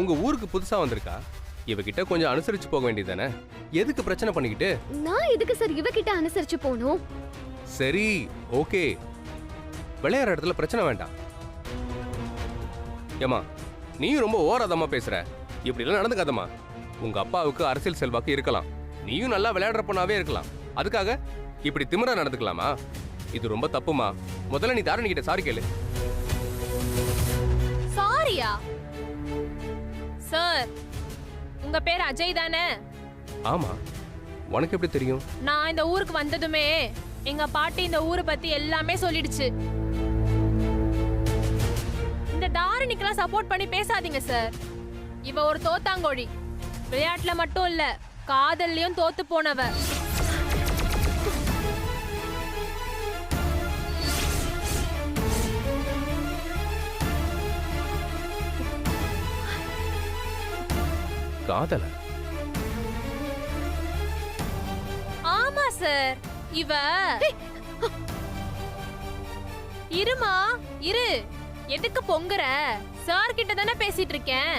உங்க ஊருக்கு புதுசா வந்திருக்கா. இவகிட்ட கொஞ்சம் அனுசரிச்சு போக வேண்டியதானே. எதுக்கு பிரச்சனை பண்ணிக்கிட்டு? நான் எதுக்கு சார் இவகிட்ட அனுசரிச்சு போகணும்? சரி, ஓகே, விளையாடுற இடத்துல பிரச்சனை வேண்டாம். ஏமா, நீயும் ரொம்ப ஓராதமா பேசுற. இப்படி எல்லாம் நடந்துக்காதம்மா. உங்க அப்பாவுக்கு அரசியல் செல்வாக்கு இருக்கலாம், நீயும் நல்லா விளையாடுற பொண்ணாவே இருக்கலாம். அதுக்காக இப்படி திமிரா நடந்துக்கலாமா? இது ரொம்ப தப்புமா. முதல்ல நீ தாரணி கிட்ட சாரி கேளு. சாரியா? சார், உங்க பேர் அஜய் தானே? ஆமா, உனக்கு எப்படி தெரியும்? நான் இந்த ஊருக்கு வந்ததுமே எங்க பாட்டி இந்த ஊரை பத்தி எல்லாமே சொல்லிடுச்சு. இந்த தாரணிக்கெல்லாம் சப்போர்ட் பண்ணி பேசாதீங்க சார். இவ ஒரு தோத்தாங்கோழி. விளையாட்டுல மட்டும் இல்ல, காதல்லையும் தோத்து போனவ. காதல? ஆமா சார். இவ இருமா இரு. எதுக்கு பொங்குற? சார் கிட்ட தானே பேசிட்டு இருக்கேன்.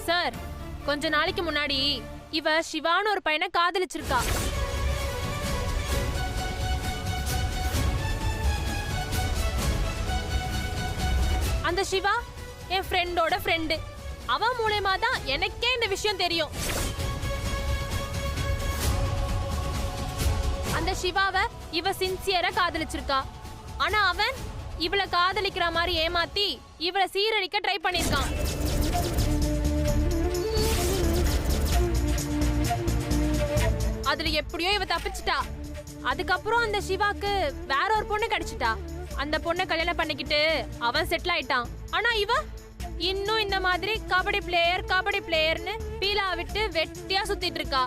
சார், கொஞ்ச நாளைக்கு முன்னாடி இவ சிவான்னு ஒரு பையனை காதலிச்சிருக்கா. அந்த சிவா என் ஃப்ரெண்டோட ஃப்ரெண்டு. அவன் மூலமா தான் எனக்கே இந்த விஷயம் தெரியும். அந்த சிவாவை இவ சின்சியரா காதலிச்சிருக்கா. ஆனா அவன் இவளை காதலிக்கிற மாதிரி ஏமாத்தி இவளை சீரழிக்க ட்ரை பண்ணிருக்கான். அதுல எப்படியோ இவ தப்பிச்சிட்டா. அதுக்கப்புறம் அந்த சிவாக்கு வேற ஒரு பொண்ணு கிடைச்சிட்டா. அந்த பொண்ணை கல்யாணம் பண்ணிக்கிட்டு அவன் செட்டில் ஆயிட்டான். ஆனா இவ இன்னும் இந்த மாதிரி கபடி பிளேயர்னு பீலா விட்டு வெட்டியா சுத்திட்டு இருக்கா.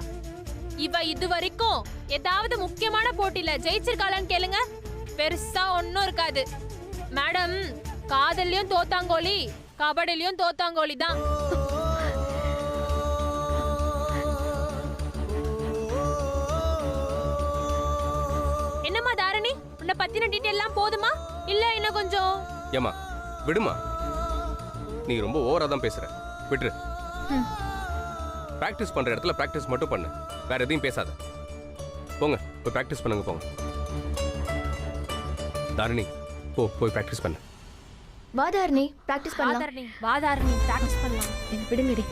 இவ இது வரைக்கும் ஏதாவது முக்கியமான போட்டியில ஜெயிச்சிருக்காளான்னு கேளுங்க. பெருசா ஒன்னும் இருக்காது. மேடம், காதல்லையும் தோத்தாங்கோலி, கபடிலையும் தோத்தாங்கோலி தான். என்னம்மா தாரணி, உன்னை பத்தின டீடைல் எல்லாம் போதுமா இல்ல இன்னும் கொஞ்சம்? ஏமா விடுமா, நீ ரொம்ப ஓவரா தான் பேசுற. விட்டுரு. பிராக்டிஸ் பண்ற இடத்துல பிராக்டிஸ் மட்டும் பண்ணு, வேற எதையும் பேசாத. போங்க, போய் பிராக்டிஸ் பண்ணுங்க. போங்க தாரணி, போய் பிராக்டிஸ் பண்ணு. வா தாரணி, பிராக்டிஸ் பண்ணலாம். வா தாரணி, பிராக்டிஸ் பண்ணலாம். விடுங்கடி.